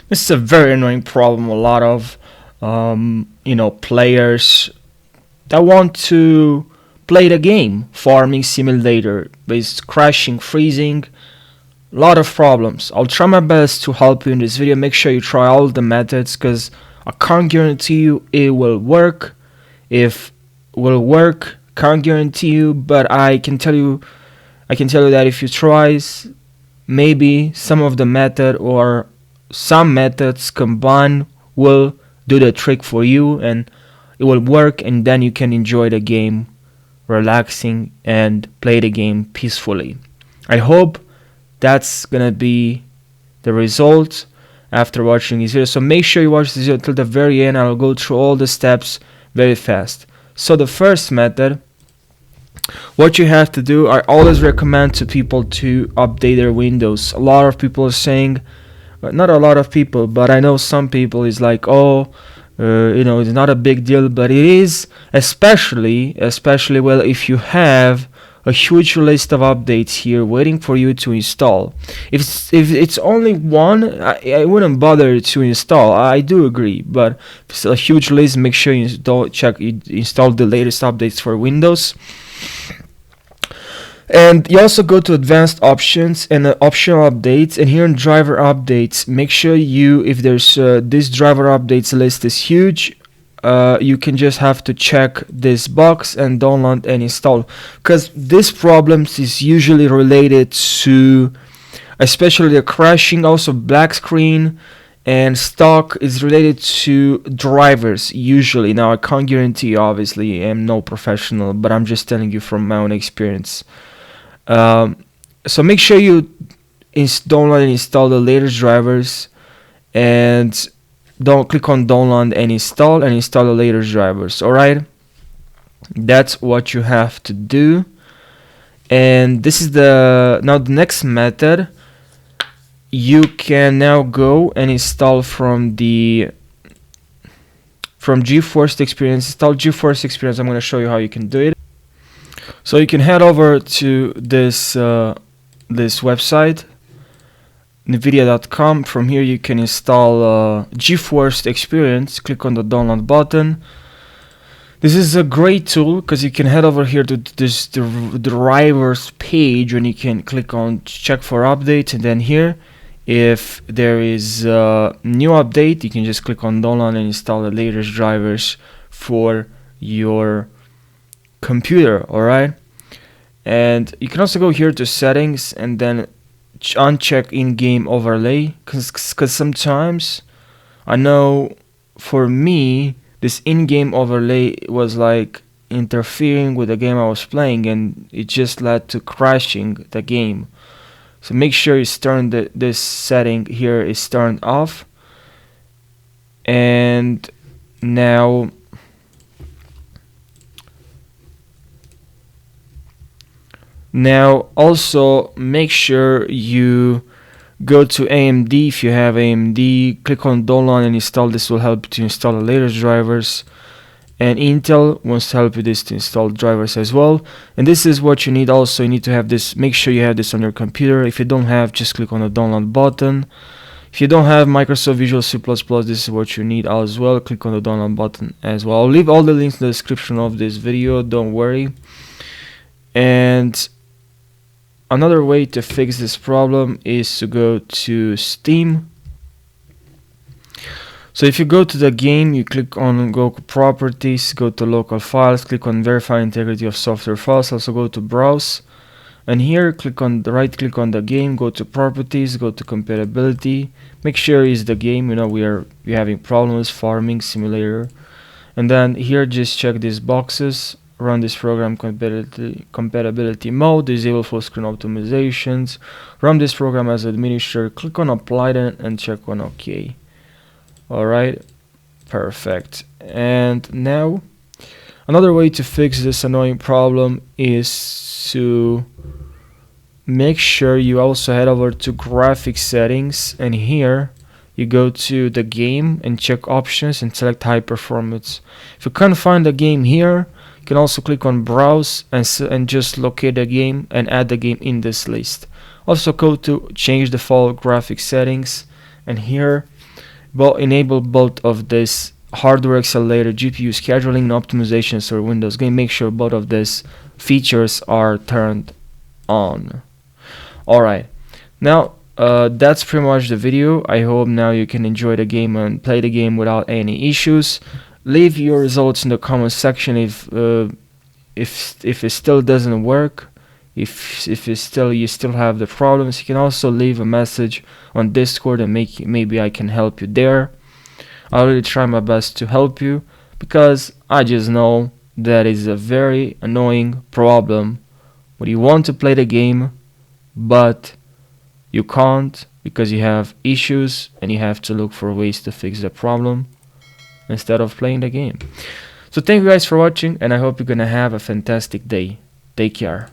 This is a very annoying problem. A lot of players that want to play the game, Farming Simulator, but it's crashing, freezing, a lot of problems. I'll try my best to help you in this video. Make sure you try all the methods, because I can't guarantee you it will work. If it will work, can't guarantee you, but I can tell you that if you try, maybe some of the method or some methods combined will do the trick for you, and it will work, and then you can enjoy the game relaxing and play the game peacefully. I hope that's gonna be the result after watching this video. So make sure you watch this video till the very end. I'll go through all the steps very fast. So the first method, what you have to do, I always recommend to people to update their Windows. A lot of people are saying, not a lot of people, but I know some people is like, it's not a big deal, but it is, especially well, if you have a huge list of updates here waiting for you to install. If it's only one, I wouldn't bother to install. I do agree, but if it's a huge list, make sure you install the latest updates for Windows. And you also go to advanced options and optional updates, and here in driver updates, make sure if there's this driver updates list is huge, you can just have to check this box and download and install, because this problems is usually related to especially the crashing, also black screen and stock is related to drivers usually. Now I can't guarantee, obviously I'm no professional, but I'm just telling you from my own experience. So make sure you download and install the latest drivers, and don't click on download and install the latest drivers. Alright, that's what you have to do. And this is the next method. You can now go and install from GeForce Experience. Install GeForce Experience. I'm going to show you how you can do it. So you can head over to this website, nvidia.com. From here you can install GeForce Experience. Click on the download button. This is a great tool because you can head over here to the drivers page, and you can click on check for updates, and then here if there is a new update, you can just click on download and install the latest drivers for your computer. Alright, and you can also go here to settings and then uncheck in-game overlay, because sometimes, I know for me, this in-game overlay was like interfering with the game I was playing, and it just led to crashing the game. So make sure you turn this setting here is turned off. And now also make sure you go to AMD. If you have AMD, click on download and install. This will help to install the latest drivers, and Intel wants to help you this to install drivers as well. And this is what you need. Also, you need to have this, make sure you have this on your computer. If you don't have, just click on the download button. If you don't have Microsoft Visual C++, this is what you need as well. Click on the download button as well. I'll leave all the links in the description of this video, don't worry. And another way to fix this problem is to go to Steam. So if you go to the game, you click on go properties, go to local files, click on verify integrity of software files, also go to browse, and here click on the right click on the game, go to properties, go to compatibility, make sure it's the game, we're having problems, Farming Simulator, and then here just check these boxes. Run this program compatibility mode, disable full screen optimizations, run this program as administrator, click on apply then and check on OK. Alright, perfect. And now another way to fix this annoying problem is to make sure you also head over to graphics settings, and here you go to the game and check options and select high performance. If you can't find the game here, you can also click on browse and just locate the game and add the game in this list. Also go to change default graphics settings, and here enable both of this hardware accelerator, GPU scheduling, and optimizations for Windows game. Make sure both of these features are turned on. Alright, now that's pretty much the video. I hope now you can enjoy the game and play the game without any issues. Leave your results in the comment section if it still doesn't work. If you still have the problems, you can also leave a message on Discord and maybe I can help you there. I'll really try my best to help you, because I just know that is a very annoying problem when you want to play the game but you can't because you have issues and you have to look for ways to fix the problem instead of playing the game. So thank you guys for watching, and I hope you're gonna have a fantastic day. Take care.